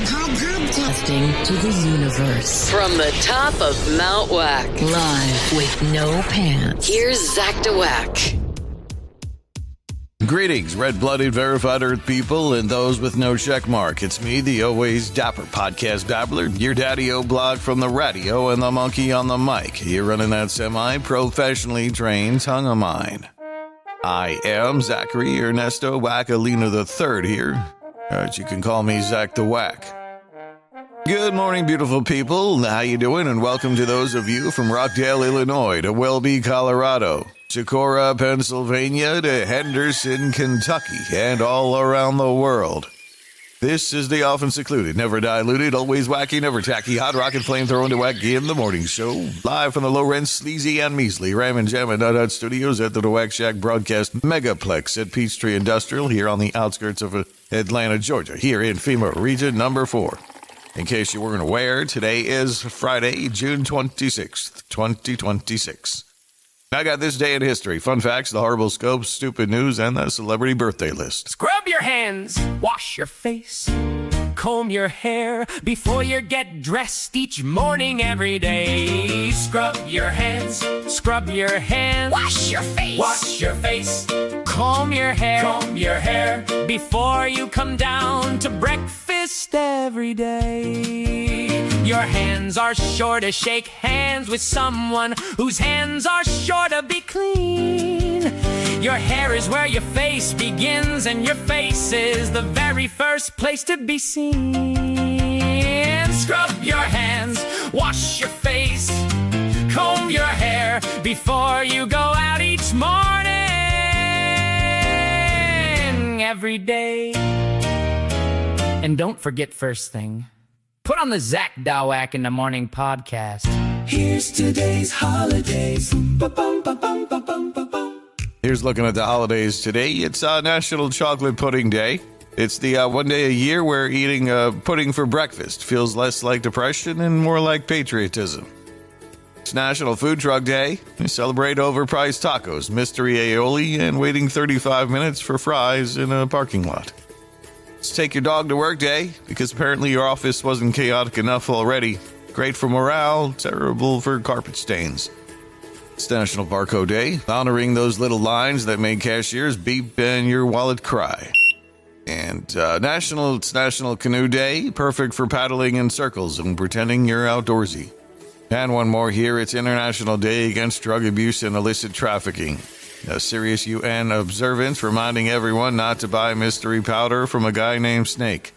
Podcasting to the universe. From the top of Mount Wack. Live with no pants. Here's Zach DaWack. Greetings, red-blooded verified Earth people and those with no check mark. It's me, the always dapper podcast babbler, your daddy-o blog from the radio and the monkey on the mic. Here running that semi-professionally trained tongue of mine. I am Zachary Ernesto Wackalina III here. You can call me Zach DaWack. Good morning, beautiful people. How you doing? And welcome to those of you from Rockdale, Illinois, to Welby, Colorado, Socorro, Pennsylvania, to Henderson, Kentucky, and all around the world. This is the often secluded, never diluted, always wacky, never tacky, hot rocket flamethrower DaWack in the morning show, live from the low-rent, sleazy, and measly Ram and Jam and Nut Hut Studios at the DaWack Shack Broadcast Megaplex at Peachtree Industrial here on the outskirts of Atlanta, Georgia, here in FEMA Region Number 4. In case you weren't aware, today is Friday, June 26th, 2026. I got this day in history, fun facts, the horrible scopes, stupid news, and the celebrity birthday list. Scrub your hands, wash your face, comb your hair before you get dressed each morning every day. Scrub your hands, wash your face, comb your hair before you come down to breakfast every day. Your hands are sure to shake hands with someone whose hands are sure to be clean. Your hair is where your face begins, and your face is the very first place to be seen. Scrub your hands, wash your face, comb your hair before you go out each morning, every day. And don't forget first thing, put on the Zach DaWack in the Morning podcast. Here's today's holidays. Ba-bum-ba-bum-ba-bum-ba-bum. Here's looking at the holidays today. It's National Chocolate Pudding Day. It's the one day a year where eating pudding for breakfast feels less like depression and more like patriotism. It's National Food Truck Day. We celebrate overpriced tacos, mystery aioli, and waiting 35 minutes for fries in a parking lot. It's Take Your Dog to Work Day, because apparently your office wasn't chaotic enough already. Great for morale, terrible for carpet stains. It's National Barcode Day, honoring those little lines that make cashiers beep and your wallet cry. And it's National Canoe Day, perfect for paddling in circles and pretending you're outdoorsy. And one more here, it's International Day Against Drug Abuse and Illicit Trafficking. A serious UN observance reminding everyone not to buy mystery powder from a guy named Snake.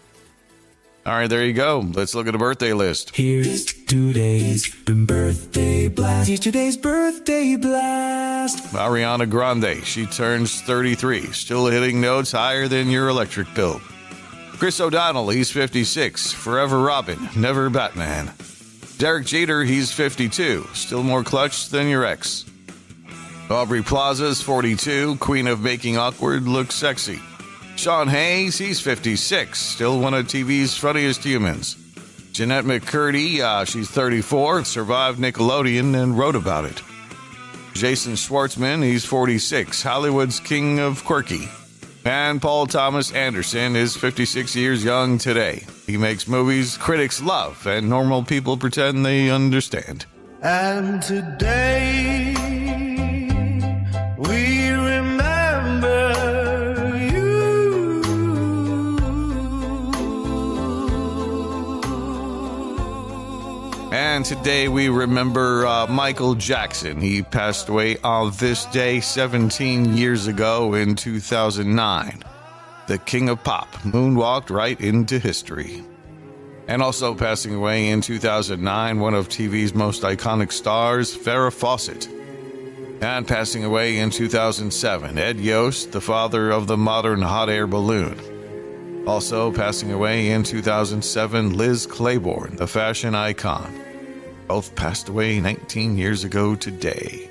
All right, there you go. Let's look at the birthday list. Here's today's birthday blast. Here's today's birthday blast. Ariana Grande, she turns 33, still hitting notes higher than your electric bill. Chris O'Donnell, he's 56, forever Robin, never Batman. Derek Jeter, he's 52, still more clutch than your ex. Aubrey Plaza's 42, queen of making awkward look sexy. Sean Hayes, he's 56, still one of TV's funniest humans. Jennette McCurdy, she's 34, survived Nickelodeon and wrote about it. Jason Schwartzman, he's 46, Hollywood's king of quirky. And Paul Thomas Anderson is 56 years young today. He makes movies critics love and normal people pretend they understand. And today we remember you. And today we remember Michael Jackson. He passed away on this day 17 years ago in 2009. The king of pop moonwalked right into history. And also passing away in 2009, one of TV's most iconic stars, Farrah Fawcett. And passing away in 2007, Ed Yost, the father of the modern hot air balloon. Also passing away in 2007, Liz Claiborne, the fashion icon. Both passed away 19 years ago today.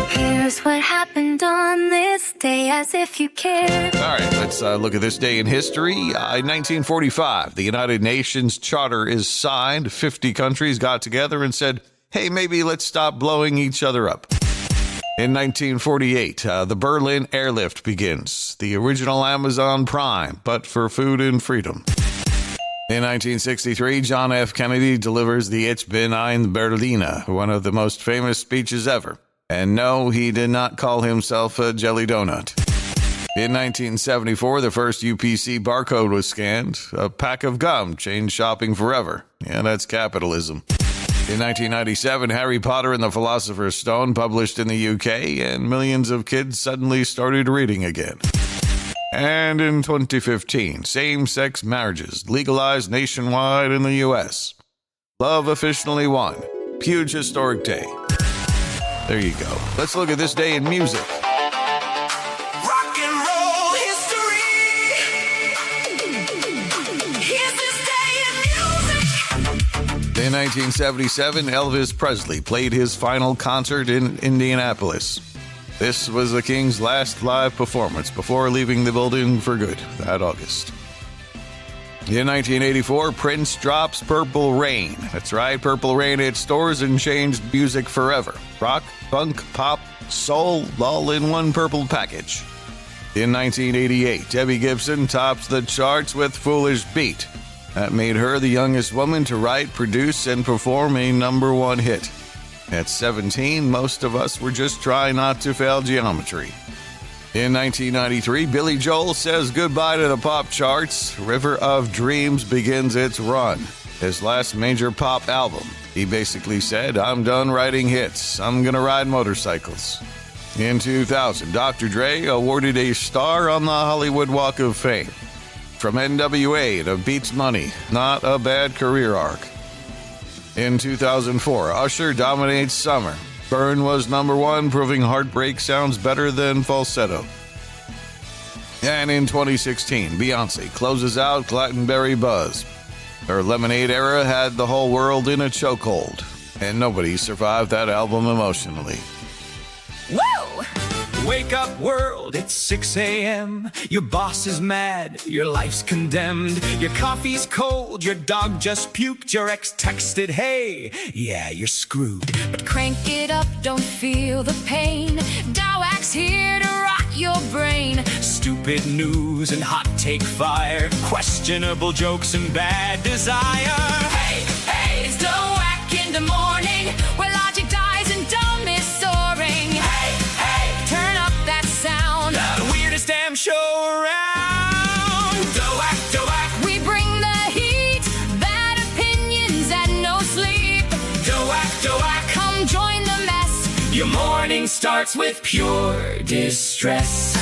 Here's what happened on this day, as if you cared. All right, let's look at this day in history. In 1945, the United Nations Charter is signed. 50 countries got together and said, hey, maybe let's stop blowing each other up. In 1948, the Berlin Airlift begins, the original Amazon Prime, but for food and freedom. In 1963, John F. Kennedy delivers the Ich bin ein Berliner, one of the most famous speeches ever. And no, he did not call himself a jelly donut. In 1974, the first UPC barcode was scanned. A pack of gum changed shopping forever. Yeah, that's capitalism. In 1997, Harry Potter and the Philosopher's Stone published in the UK, and millions of kids suddenly started reading again. And in 2015, same-sex marriages legalized nationwide in the U.S. Love officially won. Huge historic day. There you go. Let's look at this day in music. Rock and roll history. Here's this day in music. In 1977, Elvis Presley played his final concert in Indianapolis. This was the King's last live performance before leaving the building for good that August. In 1984, Prince drops Purple Rain. That's right, Purple Rain hit stores and changed music forever. Rock, funk, pop, soul, all in one purple package. In 1988, Debbie Gibson tops the charts with Foolish Beat. That made her the youngest woman to write, produce, and perform a #1 hit. At 17, most of us were just trying not to fail geometry. In 1993, Billy Joel says goodbye to the pop charts. River of Dreams begins its run. His last major pop album. He basically said, I'm done writing hits. I'm gonna ride motorcycles. In 2000, Dr. Dre awarded a star on the Hollywood Walk of Fame. From NWA to Beats Money, not a bad career arc. In 2004, Usher dominates Summer. Burn was #1, proving heartbreak sounds better than falsetto. And in 2016, Beyoncé closes out Glattenberry Buzz. Her Lemonade era had the whole world in a chokehold, and nobody survived that album emotionally. Whoa! Wake up world, it's 6 a.m. Your boss is mad, your life's condemned. Your coffee's cold, your dog just puked. Your ex texted, hey, yeah, you're screwed. But crank it up, don't feel the pain. DaWack's here to rot your brain. Stupid news and hot take fire. Questionable jokes and bad desire. Hey, hey, it's DaWack in the morning, where logic dies and dumb is soaring. Hey, hey, turn up that sound. The weirdest damn show around. DaWack, DaWack. We bring the heat, bad opinions and no sleep. DaWack, DaWack. Come join the mess. Your morning starts with pure distress.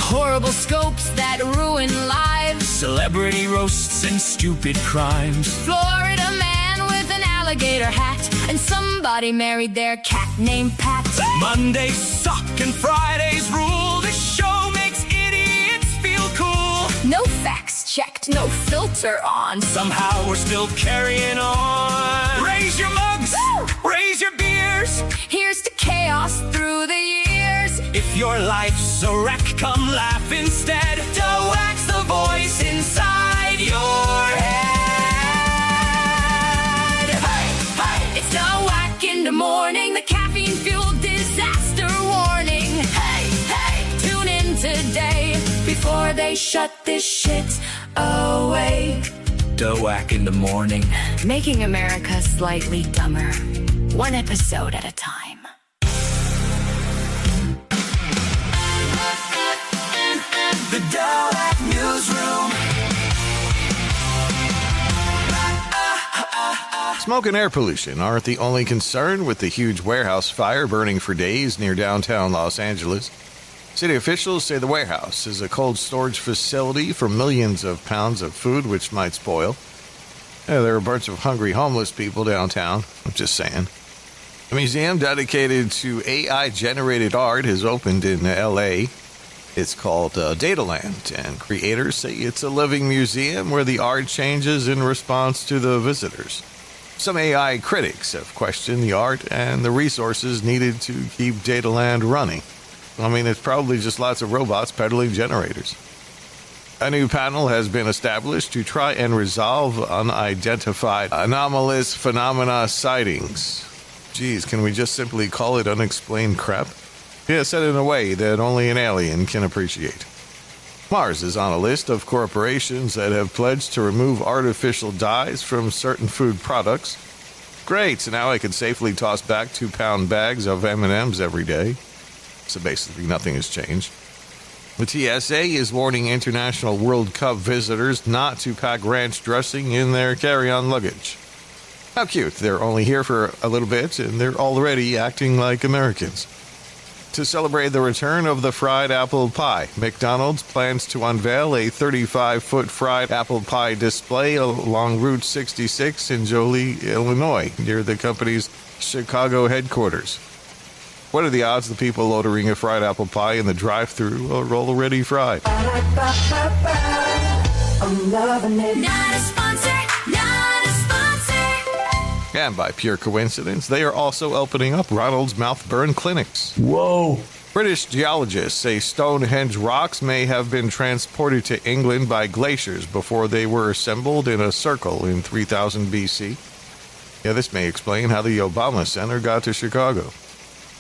Horrible scopes that ruin lives. Celebrity roasts and stupid crimes. Florida man with an alligator hat, and somebody married their cat named Pat. Mondays suck and Fridays rule. This show makes idiots feel cool. No facts checked, no filter on. Somehow we're still carrying on. Raise your mugs, raise your beers. Here's to chaos through the years. If your life's a wreck, come laugh instead. DaWack's the voice inside your head. Hey, hey, it's DaWack in the morning, the caffeine-fueled disaster warning. Hey, hey, tune in today before they shut this shit away. DaWack in the morning. Making America slightly dumber, one episode at a time. The DaWack Newsroom. Smoke and air pollution aren't the only concern with the huge warehouse fire burning for days near downtown Los Angeles. City officials say the warehouse is a cold storage facility for millions of pounds of food which might spoil. There are a bunch of hungry homeless people downtown, I'm just saying. A museum dedicated to AI-generated art has opened in L.A. It's called Dataland, and creators say it's a living museum where the art changes in response to the visitors. Some AI critics have questioned the art and the resources needed to keep Dataland running. I mean, it's probably just lots of robots peddling generators. A new panel has been established to try and resolve unidentified anomalous phenomena sightings. Geez, can we just simply call it unexplained crap? Yeah, said in a way that only an alien can appreciate. Mars is on a list of corporations that have pledged to remove artificial dyes from certain food products. Great, so now I can safely toss back 2-pound bags of M&Ms every day. So basically nothing has changed. The TSA is warning international World Cup visitors not to pack ranch dressing in their carry-on luggage. How cute, they're only here for a little bit and they're already acting like Americans. To celebrate the return of the fried apple pie, McDonald's plans to unveil a 35-foot fried apple pie display along Route 66 in Jolie, Illinois, near the company's Chicago headquarters. What are the odds the people ordering a fried apple pie in the drive-thru are already fried? I'm loving it. Not a sponsor, not a sponsor. And by pure coincidence, they are also opening up Ronald's mouth burn clinics. Whoa. British geologists say Stonehenge rocks may have been transported to England by glaciers before they were assembled in a circle in 3000 BC. Yeah, this may explain how the Obama Center got to Chicago.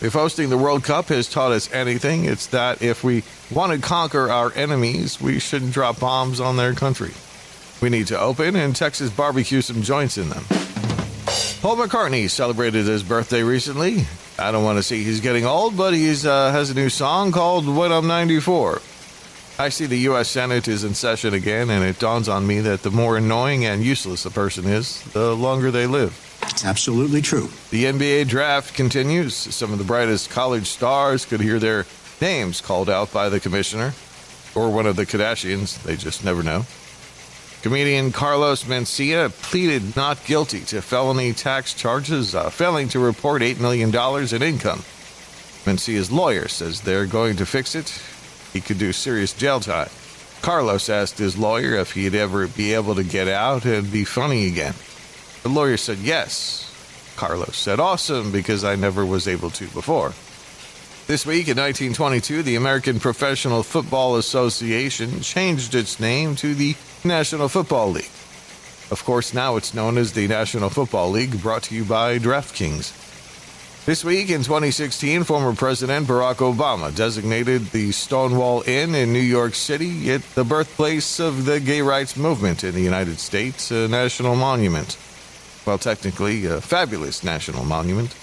If hosting the World Cup has taught us anything, it's that if we want to conquer our enemies, we shouldn't drop bombs on their country. We need to open and Texas barbecue some joints in them. Paul McCartney celebrated his birthday recently. I don't want to see he's getting old, but he has a new song called When I'm 94. I see the U.S. Senate is in session again, and it dawns on me that the more annoying and useless a person is, the longer they live. It's absolutely true. The NBA draft continues. Some of the brightest college stars could hear their names called out by the commissioner, or one of the Kardashians. They just never know. Comedian Carlos Mencia pleaded not guilty to felony tax charges, failing to report $8 million in income. Mencia's lawyer says they're going to fix it. He could do serious jail time. Carlos asked his lawyer if he'd ever be able to get out and be funny again. The lawyer said yes. Carlos said awesome, because I never was able to before. This week in 1922, the American Professional Football Association changed its name to the National Football League. Of course, now it's known as the National Football League, brought to you by DraftKings. This week in 2016, former President Barack Obama designated the Stonewall Inn in New York City, the birthplace of the gay rights movement in the United States, a national monument. Well, technically, a fabulous national monument.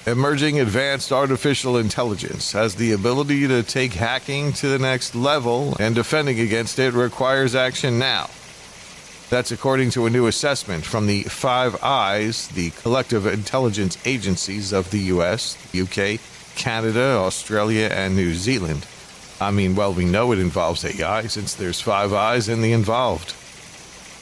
Emerging advanced artificial intelligence has the ability to take hacking to the next level, and defending against it requires action now. That's according to a new assessment from the Five Eyes, the collective intelligence agencies of the U.S., UK, Canada, Australia, and New Zealand. I mean, well, we know it involves AI since there's five eyes in the involved.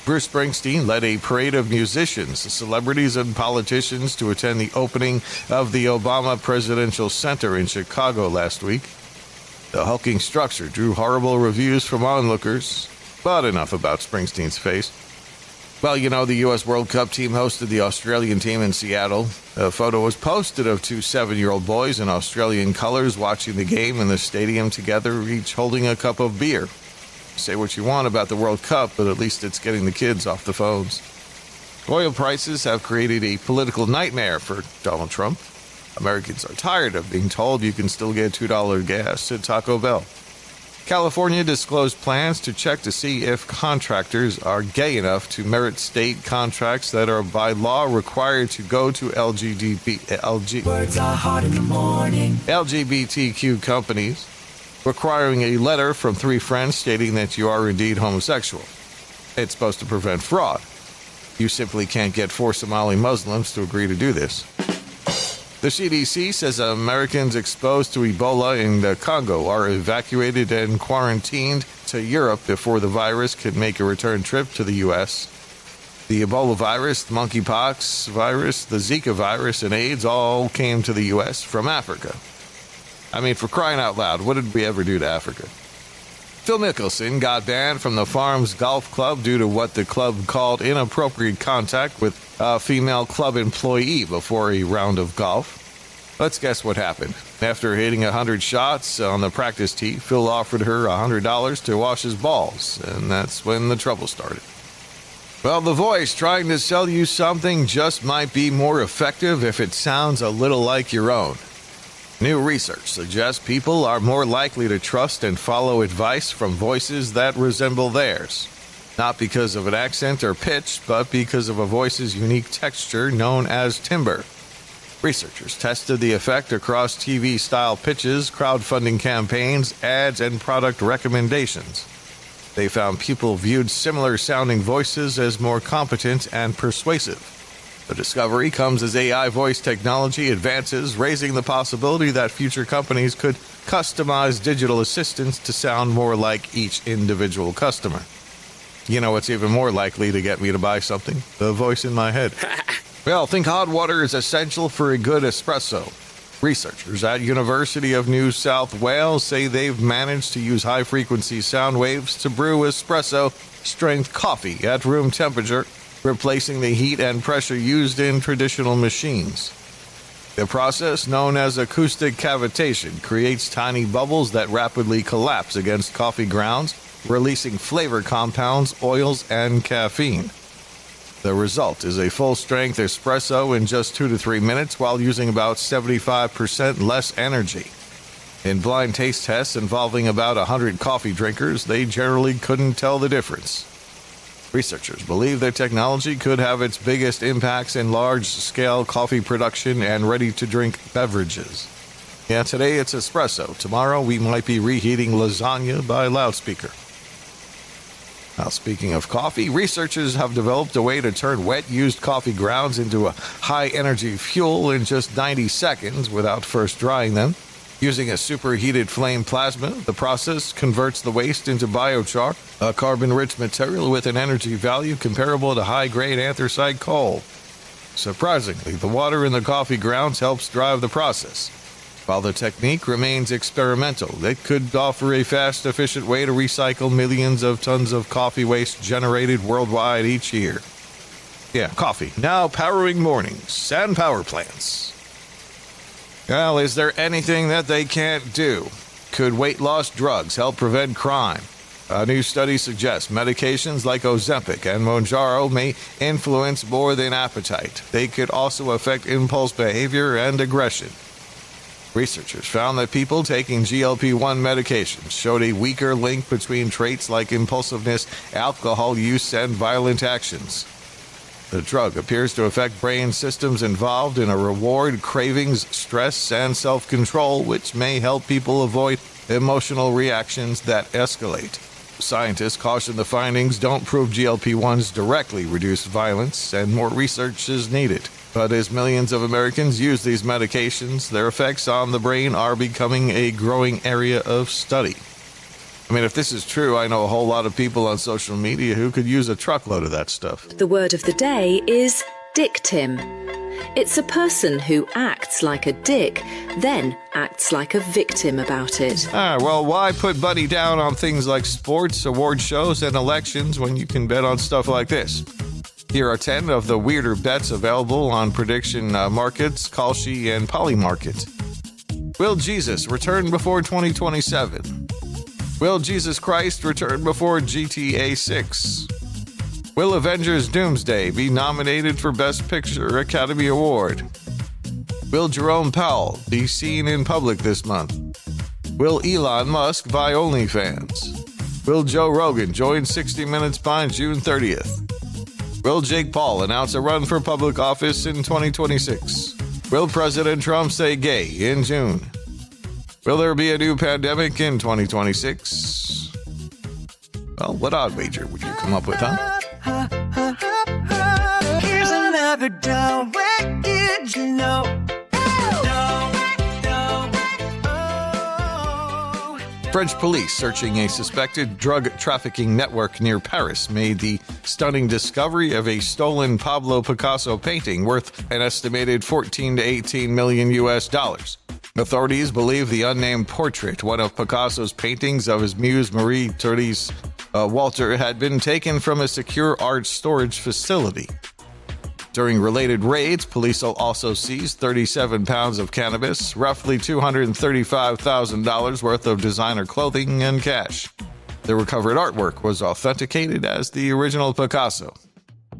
Bruce Springsteen led a parade of musicians, celebrities, and politicians to attend the opening of the Obama Presidential Center in Chicago last week. The hulking structure drew horrible reviews from onlookers, but enough about Springsteen's face. Well, you know, the U.S. World Cup team hosted the Australian team in Seattle. A photo was posted of two 7-year-old boys in Australian colors watching the game in the stadium together, each holding a cup of beer. Say what you want about the World Cup, but at least it's getting the kids off the phones. Oil prices have created a political nightmare for Donald Trump. Americans are tired of being told you can still get $2 gas at Taco Bell. California disclosed plans to check to see if contractors are gay enough to merit state contracts that are by law required to go to LGBTQ companies, requiring a letter from 3 friends stating that you are indeed homosexual. It's supposed to prevent fraud. You simply can't get 4 Somali Muslims to agree to do this. The CDC says Americans exposed to Ebola in the Congo are evacuated and quarantined to Europe before the virus can make a return trip to the U.S. The Ebola virus, the monkeypox virus, the Zika virus, and AIDS all came to the U.S. from Africa. I mean, for crying out loud, what did we ever do to Africa? Phil Mickelson got banned from the Farms Golf Club due to what the club called inappropriate contact with a female club employee before a round of golf. Let's guess what happened. After hitting 100 shots on the practice tee, Phil offered her $100 to wash his balls, and that's when the trouble started. Well, the voice trying to sell you something just might be more effective if it sounds a little like your own. New research suggests people are more likely to trust and follow advice from voices that resemble theirs. Not because of an accent or pitch, but because of a voice's unique texture known as timbre. Researchers tested the effect across TV-style pitches, crowdfunding campaigns, ads, and product recommendations. They found people viewed similar-sounding voices as more competent and persuasive. The discovery comes as AI voice technology advances, raising the possibility that future companies could customize digital assistants to sound more like each individual customer. You know what's even more likely to get me to buy something? The voice in my head. Well, think hot water is essential for a good espresso. Researchers at University of New South Wales say they've managed to use high-frequency sound waves to brew espresso-strength coffee at room temperature, replacing the heat and pressure used in traditional machines. The process, known as acoustic cavitation, creates tiny bubbles that rapidly collapse against coffee grounds, releasing flavor compounds, oils, and caffeine. The result is a full-strength espresso in just 2 to 3 minutes while using about 75% less energy. In blind taste tests involving about 100 coffee drinkers, they generally couldn't tell the difference. Researchers believe their technology could have its biggest impacts in large-scale coffee production and ready-to-drink beverages. Yeah, today it's espresso. Tomorrow we might be reheating lasagna by loudspeaker. Now, speaking of coffee, researchers have developed a way to turn wet, used coffee grounds into a high-energy fuel in just 90 seconds without first drying them. Using a superheated flame plasma, the process converts the waste into biochar, a carbon-rich material with an energy value comparable to high-grade anthracite coal. Surprisingly, the water in the coffee grounds helps drive the process. While the technique remains experimental, it could offer a fast, efficient way to recycle millions of tons of coffee waste generated worldwide each year. Yeah, coffee, now powering mornings and power plants. Well, is there anything that they can't do? Could weight loss drugs help prevent crime? A new study suggests medications like Ozempic and Mounjaro may influence more than appetite. They could also affect impulse behavior and aggression. Researchers found that people taking GLP-1 medications showed a weaker link between traits like impulsiveness, alcohol use, and violent actions. The drug appears to affect brain systems involved in a reward, cravings, stress, and self-control, which may help people avoid emotional reactions that escalate. Scientists caution the findings don't prove GLP-1s directly reduce violence, and more research is needed. But as millions of Americans use these medications, their effects on the brain are becoming a growing area of study. I mean, if this is true, I know a whole lot of people on social media who could use a truckload of that stuff. The word of the day is dictim. It's a person who acts like a dick, then acts like a victim about it. Well, why put Buddy down on things like sports, award shows, and elections when you can bet on stuff like this? Here are 10 of the weirder bets available on prediction markets, Kalshi, and Polymarket. Will Jesus return before 2027? Will Jesus Christ return before GTA 6? Will Avengers Doomsday be nominated for Best Picture Academy Award? Will Jerome Powell be seen in public this month? Will Elon Musk buy OnlyFans? Will Joe Rogan join 60 Minutes by June 30th? Will Jake Paul announce a run for public office in 2026? Will President Trump say gay in June? Will there be a new pandemic in 2026? Well, what odd wager would you come up with, huh? Here's another DaWack. Did you know? French police searching a suspected drug trafficking network near Paris made the stunning discovery of a stolen Pablo Picasso painting worth an estimated 14 to 18 million US dollars. Authorities believe the unnamed portrait, one of Picasso's paintings of his muse Marie-Therese Walter, had been taken from a secure art storage facility. During related raids, police also seized 37 pounds of cannabis, roughly $235,000 worth of designer clothing, and cash. The recovered artwork was authenticated as the original Picasso.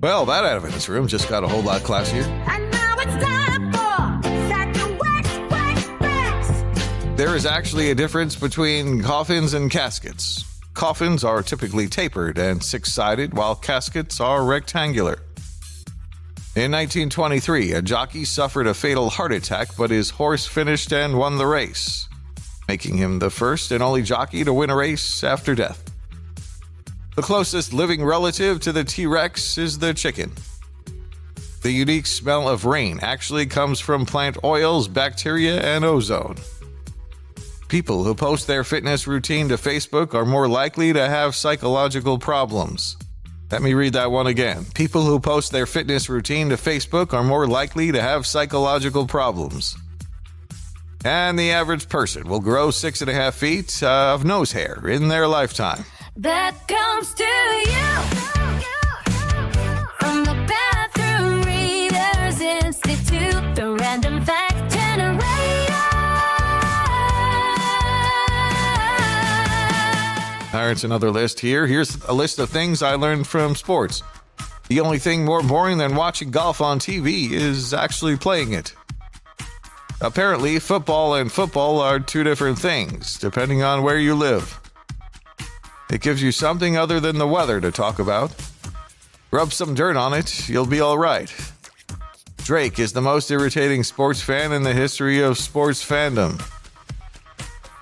Well, that evidence room just got a whole lot classier. And now it's time for Zach DaWack's Wax Facts. There is actually a difference between coffins and caskets. Coffins are typically tapered and six-sided, while caskets are rectangular. In 1923, a jockey suffered a fatal heart attack, but his horse finished and won the race, making him the first and only jockey to win a race after death. The closest living relative to the T-Rex is the chicken. The unique smell of rain actually comes from plant oils, bacteria, and ozone. People who post their fitness routine to Facebook are more likely to have psychological problems. Let me read that one again. People who post their fitness routine to Facebook are more likely to have psychological problems. And the average person will grow 6.5 feet of nose hair in their lifetime. That comes to you from the Bathroom Readers Institute, the Random Fact Generator. All right, it's another list here. Here's a list of things I learned from sports. The only thing more boring than watching golf on TV is actually playing it. Apparently, football and football are two different things, depending on where you live. It gives you something other than the weather to talk about. Rub some dirt on it, you'll be all right. Drake is the most irritating sports fan in the history of sports fandom.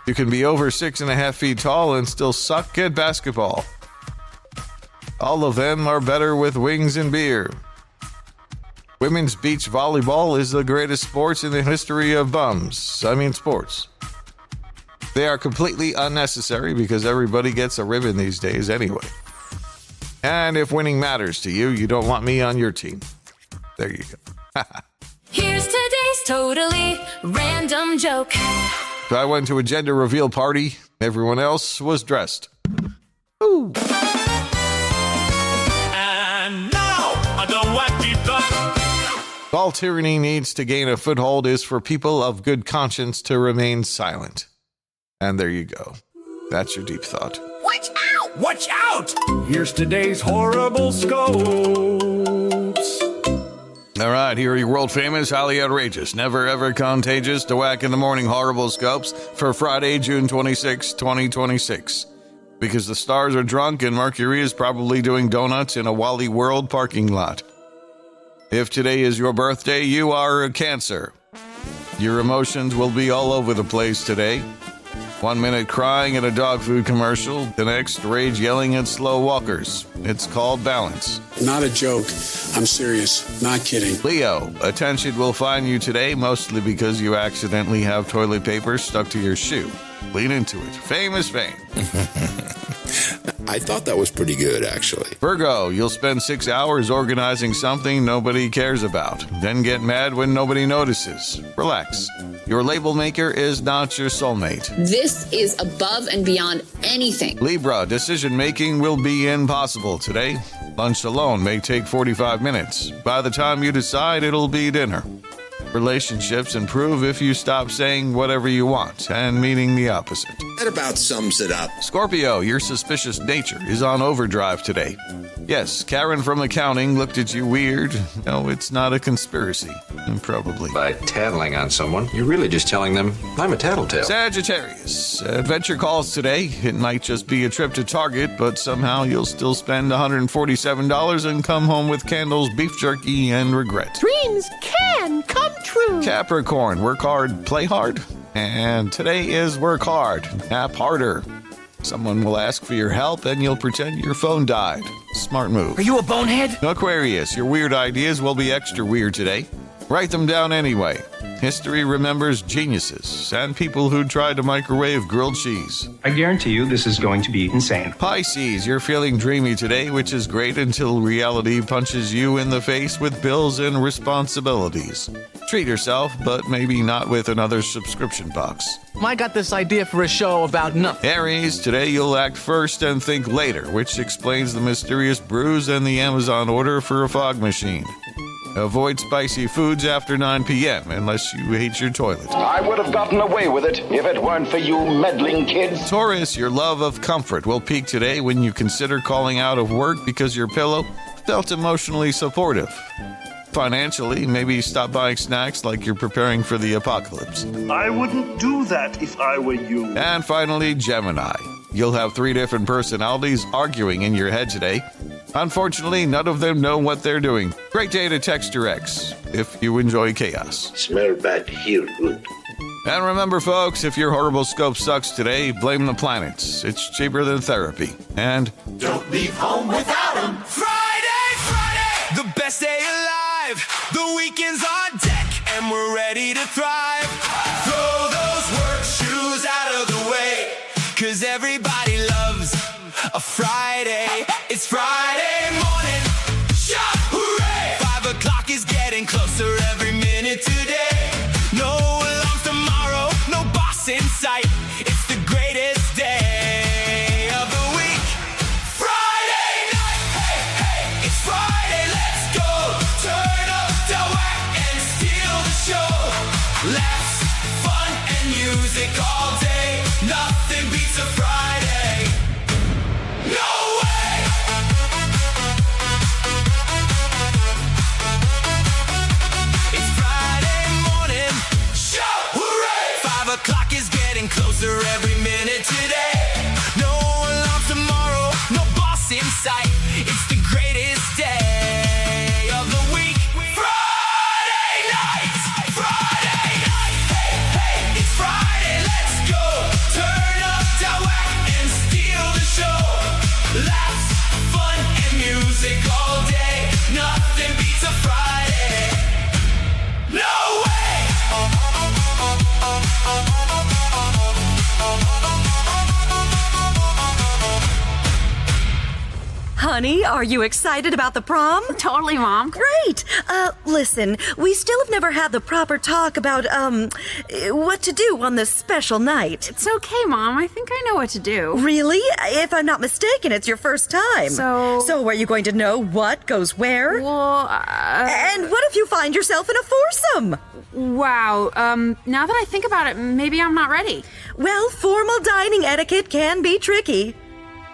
You can be over 6.5 feet tall and still suck at basketball. All of them are better with wings and beer. Women's beach volleyball is the greatest sport in the history of sports. They are completely unnecessary because everybody gets a ribbon these days anyway. And if winning matters to you, you don't want me on your team. There you go. Here's today's totally random joke. So I went to a gender reveal party. Everyone else was dressed. Ooh. And now, a DaWack duck. All tyranny needs to gain a foothold is for people of good conscience to remain silent. And there you go. That's your deep thought. Watch out! Watch out! Here's today's horrible scopes. All right, here are your world-famous, highly outrageous, never-ever contagious, DaWack in the Morning horrible scopes for Friday, June 26, 2026. Because the stars are drunk and Mercury is probably doing donuts in a Wally World parking lot. If today is your birthday, you are a Cancer. Your emotions will be all over the place today. 1 minute crying at a dog food commercial, the next rage yelling at slow walkers. It's called balance. Not a joke. I'm serious. Not kidding. Leo, attention will find you today, mostly because you accidentally have toilet paper stuck to your shoe. Lean into it. Famous fame. I thought that was pretty good, actually. Virgo, you'll spend 6 hours organizing something nobody cares about, then get mad when nobody notices. Relax. Your label maker is not your soulmate. This is above and beyond anything. Libra, decision-making will be impossible today. Lunch alone may take 45 minutes. By the time you decide, it'll be dinner. Relationships improve if you stop saying whatever you want and meaning the opposite. That about sums it up. Scorpio, your suspicious nature is on overdrive today. Yes, Karen from accounting looked at you weird. No, it's not a conspiracy. Probably. By tattling on someone, you're really just telling them, I'm a tattletale. Sagittarius, adventure calls today. It might just be a trip to Target, but somehow you'll still spend $147 and come home with candles, beef jerky, and regret. Dreams can come true. Capricorn, work hard, play hard. And today is work hard, nap harder. Someone will ask for your help and you'll pretend your phone died. Smart move. Are you a bonehead? Aquarius, your weird ideas will be extra weird today. Write them down anyway. History remembers geniuses and people who tried to microwave grilled cheese. I guarantee you this is going to be insane. Pisces, you're feeling dreamy today, which is great until reality punches you in the face with bills and responsibilities. Treat yourself, but maybe not with another subscription box. I got this idea for a show about nothing. Aries, today you'll act first and think later, which explains the mysterious bruise and the Amazon order for a fog machine. Avoid spicy foods after 9 p.m. unless you hate your toilet. I would have gotten away with it if it weren't for you meddling kids. Taurus, your love of comfort will peak today when you consider calling out of work because your pillow felt emotionally supportive. financially, maybe stop buying snacks like you're preparing for the apocalypse. I wouldn't do that if I were you. And finally, Gemini. You'll have 3 different personalities arguing in your head today. Unfortunately, none of them know what they're doing. Great day to text your ex if you enjoy chaos. Smell bad, hear good. And remember, folks, if your horoscope sucks today, blame the planets. It's cheaper than therapy. And don't leave home without them. Friday, the best day alive. The weekend's on deck, and we're ready to thrive. Throw those work shoes out of the way, 'cause everybody loves a Friday. It's Friday morning. Shout hooray! 5 o'clock is getting closer every minute today. No alarms tomorrow, no boss in sight. It's the greatest day of the week. Friday night, hey, hey, it's Friday, let's go. Turn up DaWack and steal the show. Laughs, fun, and music all day. Nothing beats a Friday. No way! It's Friday morning. Shout hooray! 5 o'clock is getting closer every minute today. No alarm tomorrow, no boss in sight. It's the greatest day of the week. Friday night! Friday night! Hey, hey, it's Friday, let's go. Turn up DaWack and steal the show. Laughs, fun, and music all day. Nothing beats a Friday. No way! Honey, are you excited about the prom? Totally, Mom. Great! Listen, we still have never had the proper talk about, what to do on this special night. It's okay, Mom. I think I know what to do. Really? If I'm not mistaken, it's your first time. So are you going to know what goes where? Well, And what if you find yourself in a foursome? Wow, now that I think about it, maybe I'm not ready. Well, formal dining etiquette can be tricky.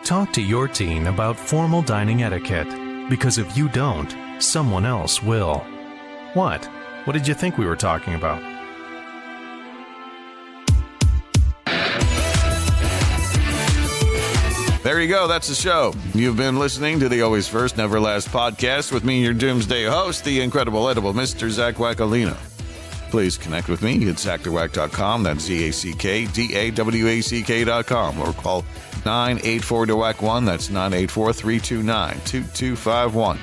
Talk to your teen about formal dining etiquette, because if you don't, someone else will. What? What did you think we were talking about? there you go. That's the show. You've been listening to the Always First, Never Last podcast with me, your doomsday host, the incredible, edible Mr. Zach Wackalina. Please connect with me at ZachDawack.com. That's ZACKDAWACK.com. Or call 984-DaWack1. That's 984-329-2251.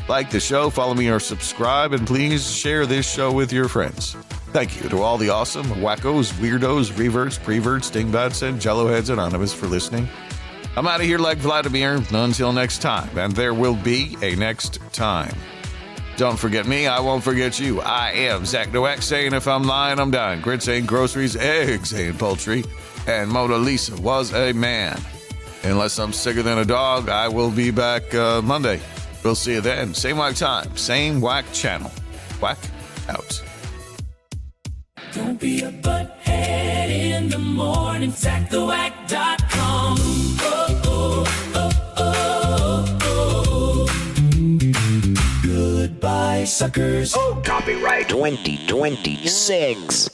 Like the show, follow me or subscribe, and please share this show with your friends. Thank you to all the awesome wackos, weirdos, reverts, preverts, dingbats, and jelloheads anonymous for listening. I'm out of here like Vladimir. Until next time, and there will be a next time. Don't forget me, I won't forget you. I am Zach DaWack, saying if I'm lying, I'm dying. Grits ain't groceries, eggs ain't poultry, and Mona Lisa was a man. Unless I'm sicker than a dog, I will be back Monday. We'll see you then. Same whack time, same whack channel. Whack out. Don't be a butthead in the morning. ZachTheWack.com. Oh, oh, oh, oh, oh. Goodbye, suckers. Copyright 2026.